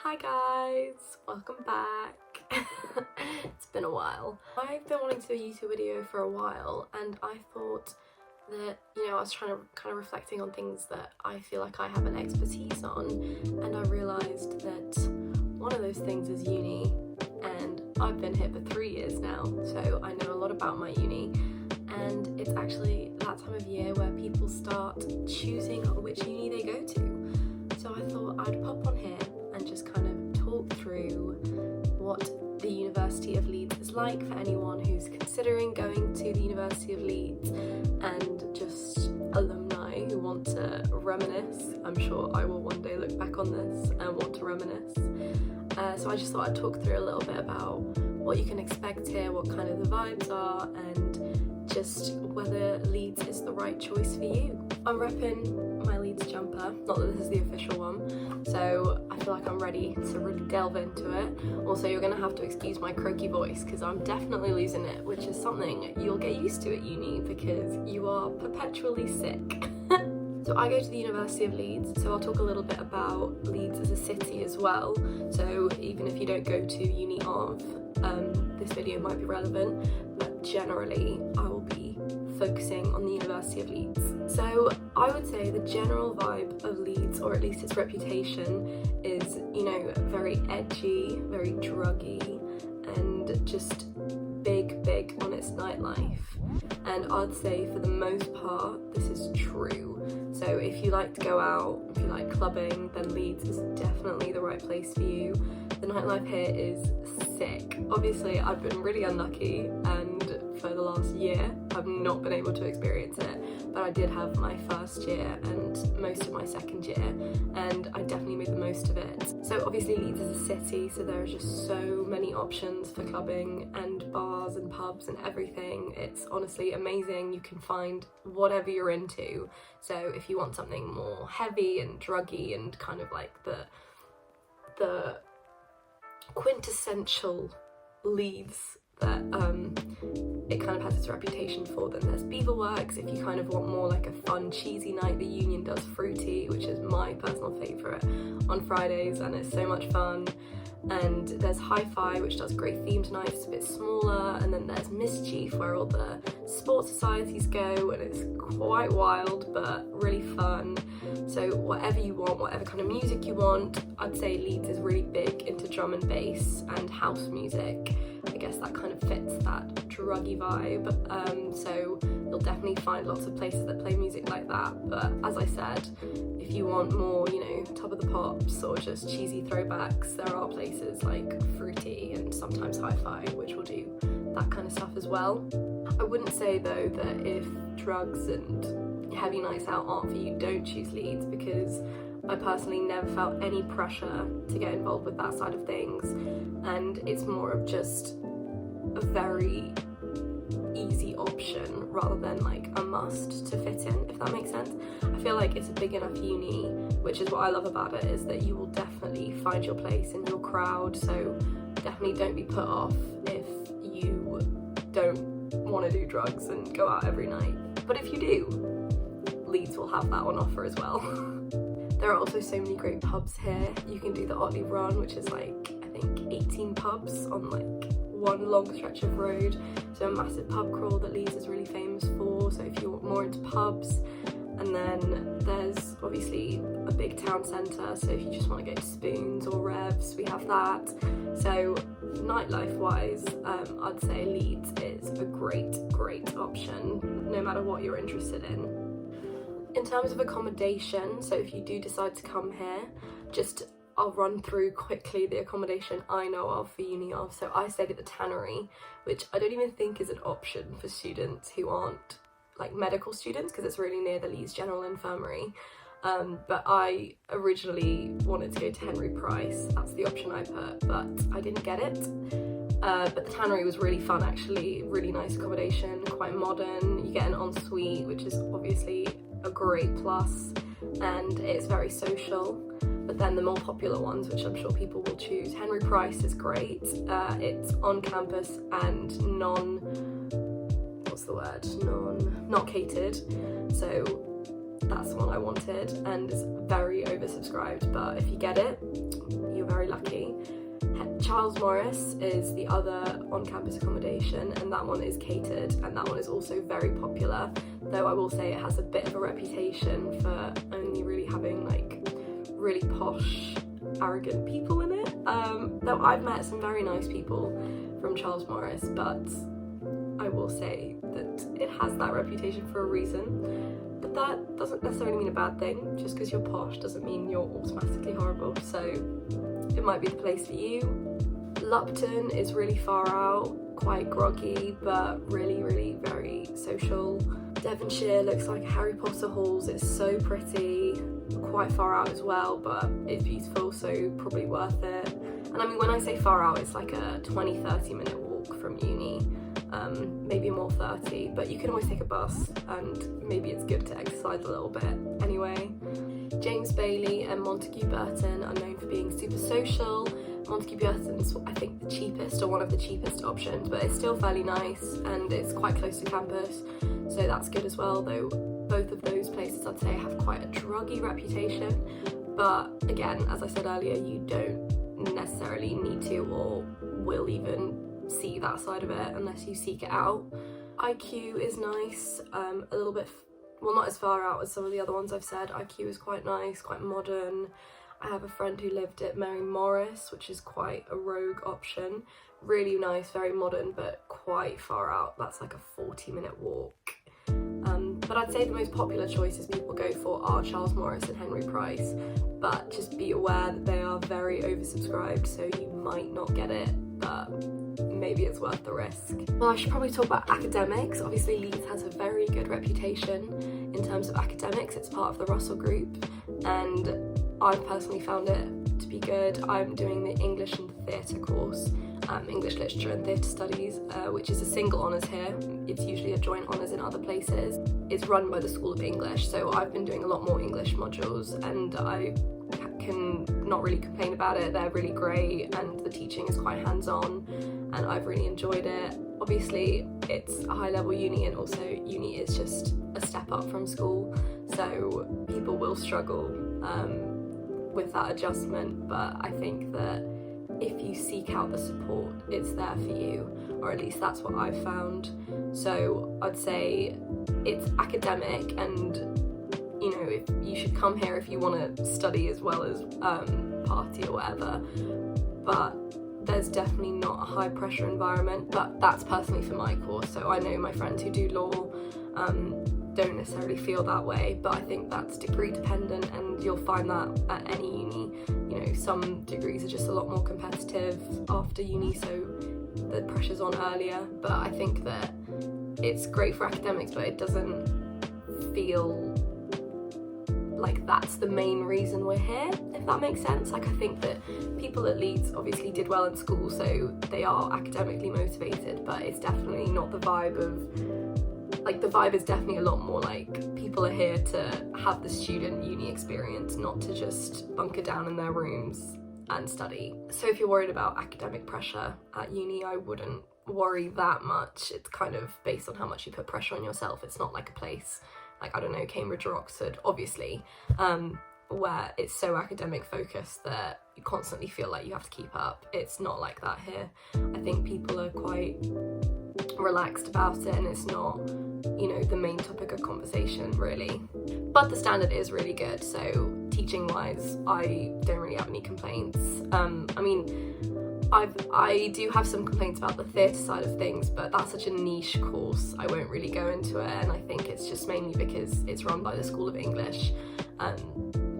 Hi guys, welcome back. It's been a while. I've been wanting to do a YouTube video for a while, and I thought that, I was kind of reflecting on things that I feel like I have an expertise on, and I realised that one of those things is uni, and I've been here for 3 years now, so I know a lot about my uni, and it's actually that time of year where people start choosing which uni they go to. So I thought I'd pop on here and just kind of talk through what the University of Leeds is like for anyone who's considering going to the University of Leeds, and just alumni who want to reminisce. I'm sure I will one day look back on this and want to reminisce. So I just thought I'd talk through a little bit about what you can expect here, what kind of the vibes are, and just whether Leeds is the right choice for you. I'm repping my Leeds jumper, not that this is the official one, so I feel like I'm ready to really delve into it. Also, you're going to have to excuse my croaky voice because I'm definitely losing it, which is something you'll get used to at uni because you are perpetually sick. So I go to the University of Leeds, so I'll talk a little bit about Leeds as a city as well. So even if you don't go to uni of, this video might be relevant, but generally I will be focusing on the University of Leeds. So I would say the general vibe of Leeds, or at least its reputation, is, very edgy, very druggy, and just big on its nightlife. And I'd say for the most part this is true. So if you like to go out, if you like clubbing, then Leeds is definitely the right place for you. The nightlife here is sick. Obviously I've been really unlucky, and for the last year I've not been able to experience it, but I did have my first year and most of my second year, and I definitely made the most of it. So obviously Leeds is a city, so there are just so many options for clubbing and bars and pubs and everything. It's honestly amazing. You can find whatever you're into. So if you want something more heavy and druggy and kind of like the quintessential Leeds that it kind of has its reputation for, then there's Beaverworks. If you kind of want more like a fun cheesy night, the Union does Fruity, which is my personal favourite, on Fridays, and it's so much fun. And there's Hi-Fi, which does great themed nights, it's a bit smaller. And then there's Mischief, where all the sports societies go, and it's quite wild but really fun. So whatever you want, whatever kind of music you want, I'd say Leeds is really big into drum and bass and house music. I guess that kind of fits that druggy vibe. So you'll definitely find lots of places that play music like that. But as I said, if you want more, top of the pops or just cheesy throwbacks, there are places like Fruity and sometimes Hi-Fi which will do that kind of stuff as well. I wouldn't say though that if drugs and heavy nights out aren't for you, don't choose Leeds, because I personally never felt any pressure to get involved with that side of things, and it's more of just a very easy option rather than like a must to fit in, if that makes sense. I feel like it's a big enough uni, which is what I love about it, is that you will definitely find your place in your crowd, so definitely don't be put off if you don't want to do drugs and go out every night. But if you do, Leeds will have that on offer as well. There are also so many great pubs here. You can do the Otley Run, which is like, I think 18 pubs on like one long stretch of road. So a massive pub crawl that Leeds is really famous for, so if you're more into pubs. And then there's obviously a big town centre, so if you just want to go to Spoons or Revs, we have that. So nightlife wise, I'd say Leeds is a great option no matter what you're interested in. In terms of accommodation, so if you do decide to come here, I'll run through quickly the accommodation I know of for uni of. So I stayed at the Tannery, which I don't even think is an option for students who aren't like medical students, because it's really near the Leeds General Infirmary. But I originally wanted to go to Henry Price, that's the option I put, but I didn't get it. But the Tannery was really fun actually, really nice accommodation, quite modern. You get an ensuite, which is obviously a great plus, and it's very social. But then the more popular ones, which I'm sure people will choose, Henry Price is great. It's on campus and not catered. So that's the one I wanted, and it's very oversubscribed, but if you get it, you're very lucky. Charles Morris is the other on-campus accommodation, and that one is catered, and that one is also very popular, though I will say it has a bit of a reputation for only really having like really posh, arrogant people in it. Though I've met some very nice people from Charles Morris, but I will say that it has that reputation for a reason. But that doesn't necessarily mean a bad thing. Just because you're posh doesn't mean you're automatically horrible, so it might be the place for you. Lupton is really far out, quite groggy, but really, really very social. Devonshire looks like Harry Potter halls, it's so pretty, quite far out as well, but it's beautiful, so probably worth it. And I mean, when I say far out, it's like a 20-30 minute walk from uni, maybe more 30, but you can always take a bus, and maybe it's good to exercise a little bit anyway. James Bailey and Montague Burton are known for being super social. Montague Burton's, I think, the cheapest, or one of the cheapest options, but it's still fairly nice and it's quite close to campus, so that's good as well, though both of those places I'd say have quite a druggy reputation. But again, as I said earlier, you don't necessarily need to or will even see that side of it unless you seek it out. IQ is nice, a little bit, well, not as far out as some of the other ones I've said. IQ is quite nice, quite modern. I have a friend who lived at Mary Morris, which is quite a rogue option. Really nice, very modern, but quite far out. That's like a 40-minute walk. But I'd say the most popular choices people go for are Charles Morris and Henry Price, but just be aware that they are very oversubscribed, so you might not get it, but maybe it's worth the risk. Well, I should probably talk about academics. Obviously, Leeds has a very good reputation in terms of academics. It's part of the Russell Group, and I've personally found it to be good. I'm doing the English and Theatre course, English Literature and Theatre Studies, which is a single honours here. It's usually a joint honours in other places. It's run by the School of English, so I've been doing a lot more English modules, and I can not really complain about it. They're really great, and the teaching is quite hands-on, and I've really enjoyed it. Obviously, it's a high-level uni, and also uni is just a step up from school, so people will struggle with that adjustment, but I think that if you seek out the support, it's there for you, or at least that's what I've found. So I'd say it's academic, and you know, if you should come here if you want to study as well as party or whatever, but there's definitely not a high pressure environment. But that's personally for my course, so I know my friends who do law don't necessarily feel that way, but I think that's degree dependent, and you'll find that at any uni. You know, some degrees are just a lot more competitive after uni, so the pressure's on earlier, but I think that it's great for academics, but it doesn't feel like that's the main reason we're here, if that makes sense. Like, I think that people at Leeds obviously did well in school, so they are academically motivated, but it's definitely not the vibe of, like, the vibe is definitely a lot more like people are here to have the student uni experience, not to just bunker down in their rooms and study. So if you're worried about academic pressure at uni, I wouldn't worry that much. It's kind of based on how much you put pressure on yourself. It's not like a place like, I don't know, Cambridge or Oxford, obviously, where it's so academic focused that you constantly feel like you have to keep up. It's not like that here. I think people are quite relaxed about it, and it's not, you know, the main topic of conversation really. But the standard is really good, so teaching wise I don't really have any complaints. I mean, I do have some complaints about the theatre side of things, but that's such a niche course, I won't really go into it, and I think it's just mainly because it's run by the School of English,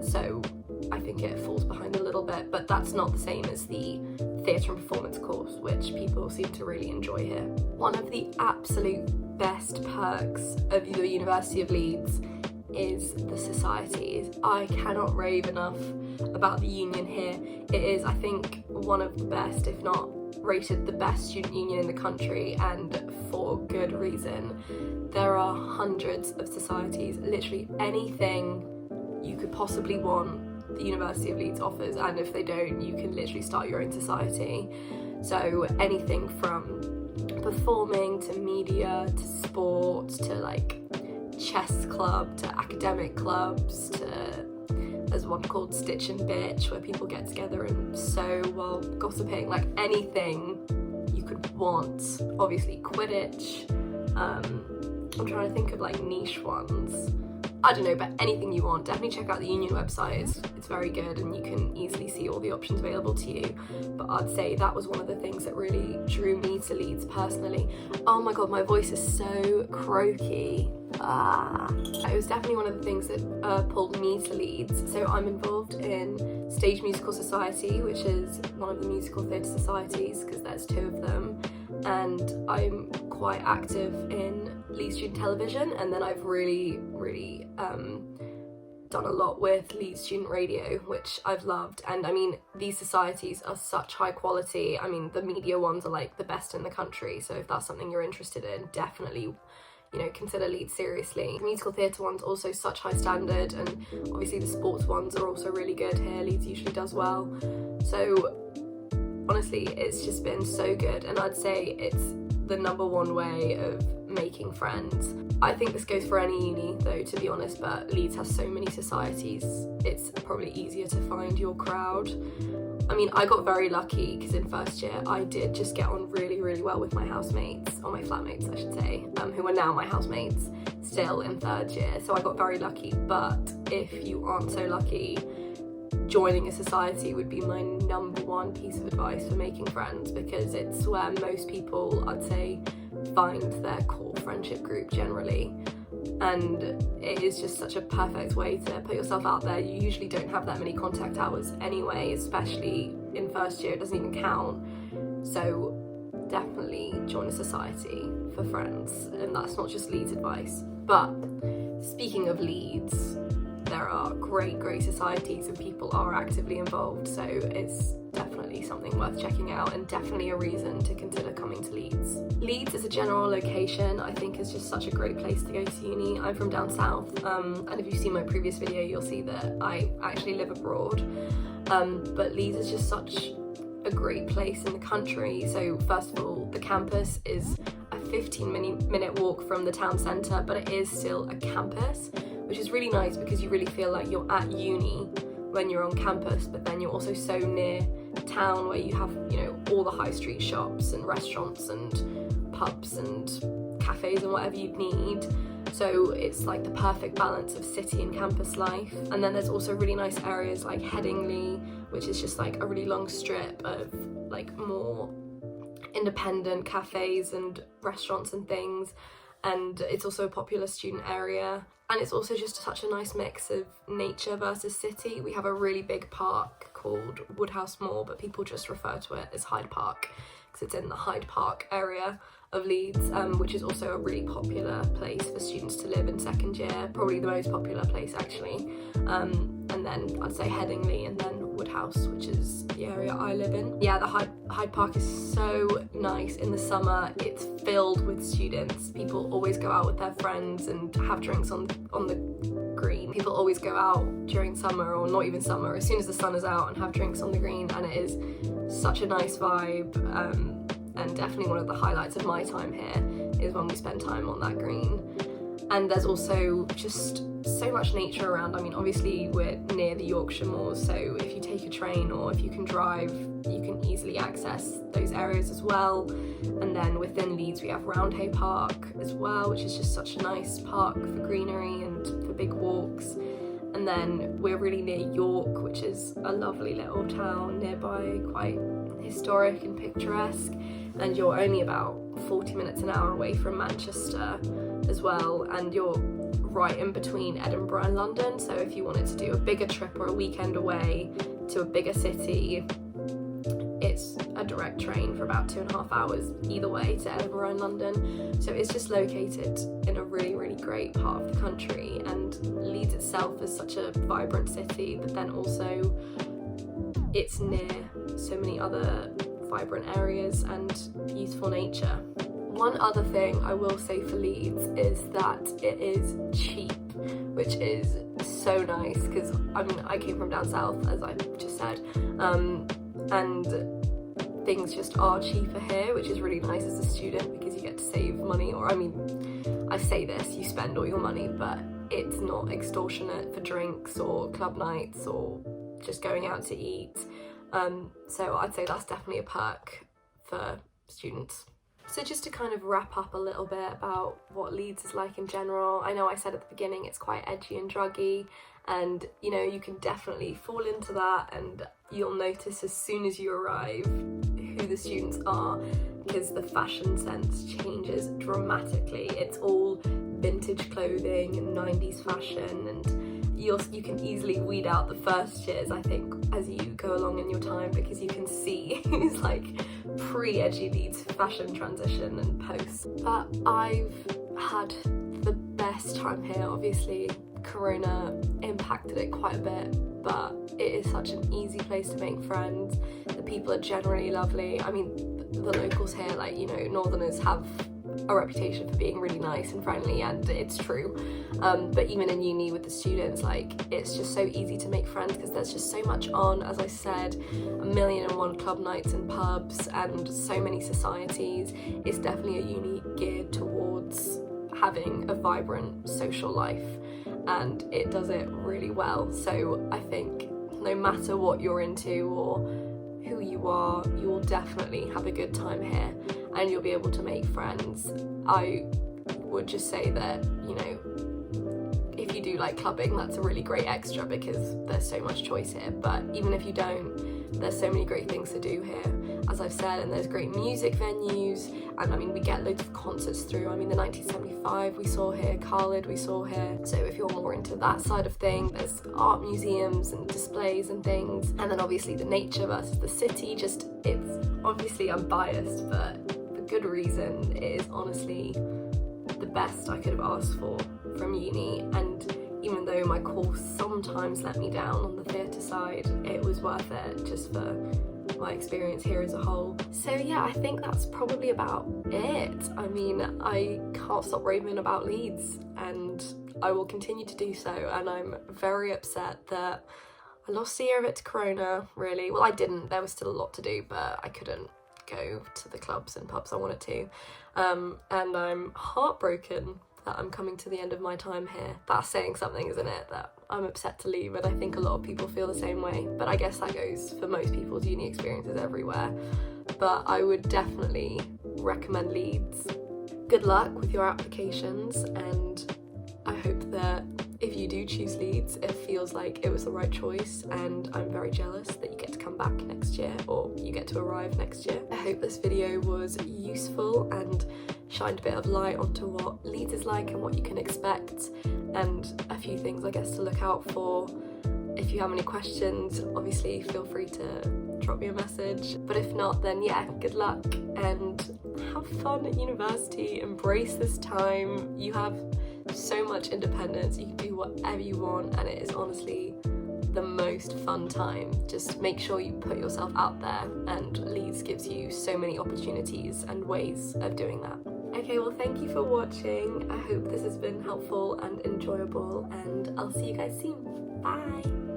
so I think it falls behind a little bit, but that's not the same as the theatre and performance course, which people seem to really enjoy here. One of the absolute best perks of the University of Leeds is the societies. I cannot rave enough about the union here. It is, I think, one of the best, if not rated the best student union in the country, and for good reason. There are hundreds of societies, literally anything you could possibly want the University of Leeds offers, and if they don't, you can literally start your own society. So anything from performing to media to sport to like chess club to academic clubs to There's one called Stitch and Bitch where people get together and sew while gossiping, like anything you could want. Obviously Quidditch. I'm trying to think of like niche ones. I don't know, but anything you want. Definitely check out the Union website. It's very good and you can easily see all the options available to you. But I'd say that was one of the things that really drew me to Leeds personally. Oh my god, my voice is so croaky. It was definitely one of the things that pulled me to Leeds. So I'm involved in Stage Musical Society, which is one of the musical theatre societies, because there's 2 of them. And I'm quite active in Leeds Student Television, and then I've really done a lot with Leeds Student Radio, which I've loved. And I mean, these societies are such high quality. I mean, the media ones are like the best in the country, so if that's something you're interested in, definitely, you know, consider Leeds seriously. The musical theatre ones also such high standard, and obviously the sports ones are also really good here. Leeds usually does well. So honestly, it's just been so good, and I'd say it's the #1 way of making friends. I think this goes for any uni though, to be honest, but Leeds has so many societies, it's probably easier to find your crowd. I mean, I got very lucky because in first year I did just get on really well with my housemates, or my flatmates I should say, who are now my housemates still in 3rd year, so I got very lucky. But if you aren't so lucky, joining a society would be my #1 piece of advice for making friends, because it's where most people, I'd say, find their core friendship group generally. And it is just such a perfect way to put yourself out there. You usually don't have that many contact hours anyway, especially in first year, it doesn't even count. So definitely join a society for friends, and that's not just Leeds advice. But speaking of Leeds, there are great societies and people are actively involved, so it's definitely something worth checking out and definitely a reason to consider coming to Leeds. Leeds as a general location I think is just such a great place to go to uni. I'm from down south, and if you've seen my previous video you'll see that I actually live abroad, but Leeds is just such a great place in the country. So first of all, the campus is a 15-minute walk from the town centre, but it is still a campus, which is really nice because you really feel like you're at uni when you're on campus, but then you're also so near town where you have, you know, all the high street shops and restaurants and pubs and cafes and whatever you'd need. So it's like the perfect balance of city and campus life. And then there's also really nice areas like Headingley, which is just like a really long strip of like more independent cafes and restaurants and things. And it's also a popular student area. And it's also just such a nice mix of nature versus city. We have a really big park called Woodhouse Moor, but people just refer to it as Hyde Park because it's in the Hyde Park area of Leeds, which is also a really popular place for students to live in 2nd year, probably the most popular place actually. And then I'd say Headingley and then Woodhouse, which is the area I live in. Yeah, the Hyde Park is so nice in the summer. It's filled with students. People always go out with their friends and have drinks on the green. People always go out during summer, or not even summer, as soon as the sun is out, and have drinks on the green, and it is such a nice vibe. And definitely one of the highlights of my time here is when we spend time on that green. And there's also just so much nature around. I mean, obviously we're near the Yorkshire Moors, so if you take a train or if you can drive, you can easily access those areas as well. And then within Leeds we have Roundhay Park as well, which is just such a nice park for greenery and for big walks. And then we're really near York, which is a lovely little town nearby, quite historic and picturesque, and you're only about 40 minutes an hour away from Manchester as well, and you're right in between Edinburgh and London. So if you wanted to do a bigger trip or a weekend away to a bigger city, it's a direct train for about 2.5 hours either way to Edinburgh and London. So it's just located in a really great part of the country, and Leeds itself is such a vibrant city, but then also it's near so many other vibrant areas and beautiful nature. One other thing I will say for Leeds is that it is cheap, which is so nice because I mean I came from down south, as I just said, and things just are cheaper here, which is really nice as a student because you get to save money. Or I mean, I say this, you spend all your money, but it's not extortionate for drinks or club nights or just going out to eat. So I'd say that's definitely a perk for students. So just to kind of wrap up a little bit about what Leeds is like in general, I know I said at the beginning it's quite edgy and druggy, and you know, you can definitely fall into that, and you'll notice as soon as you arrive who the students are, because the fashion sense changes dramatically. It's all vintage clothing and 90s fashion, and you can easily weed out the first years, I think, as you go along in your time, because you can see who's like pre-edgy Leeds fashion transition and post. But I've had the best time here. Obviously Corona impacted it quite a bit, but it is such an easy place to make friends. The people are generally lovely. I mean, the locals here, like, you know, Northerners have a reputation for being really nice and friendly, and it's true, but even in uni with the students, like, it's just so easy to make friends because there's just so much on. As I said, 1,000,001 club nights and pubs and so many societies. It's definitely a uni geared towards having a vibrant social life, and it does it really well. So I think no matter what you're into or who you are, you'll definitely have a good time here and you'll be able to make friends. I would just say that, you know, if you do like clubbing, that's a really great extra because there's so much choice here. But even if you don't, there's so many great things to do here, as I've said, and there's great music venues, and I mean, we get loads of concerts through. I mean, the 1975 we saw here, Khalid we saw here. So if you're more into that side of things, there's art museums and displays and things. And then obviously the nature versus the city, just, it's obviously unbiased, but for good reason. It is honestly the best I could have asked for from uni, and even though my course sometimes let me down on the theatre side, it was worth it just for my experience here as a whole. So yeah, I think that's probably about it. I mean, I can't stop raving about Leeds, and I will continue to do so, and I'm very upset that I lost a year of it to Corona, really. Well, I didn't, there was still a lot to do, but I couldn't go to the clubs and pubs I wanted to, and I'm heartbroken that I'm coming to the end of my time here. That's saying something, isn't it? That I'm upset to leave, and I think a lot of people feel the same way, but I guess that goes for most people's uni experiences everywhere. But I would definitely recommend Leeds. Good luck with your applications, and I hope that if you do choose Leeds, it feels like it was the right choice, and I'm very jealous that you get to come back next year, or you get to arrive next year. I hope this video was useful and shined a bit of light onto what Leeds is like and what you can expect, and a few things I guess to look out for. If you have any questions, obviously feel free to drop me a message, but if not, then yeah, good luck and have fun at university. Embrace this time. You have so much independence, you can do whatever you want, and it is honestly the most fun time. Just make sure you put yourself out there, and Leeds gives you so many opportunities and ways of doing that. Okay, well, thank you for watching. I hope this has been helpful and enjoyable, and I'll see you guys soon. Bye!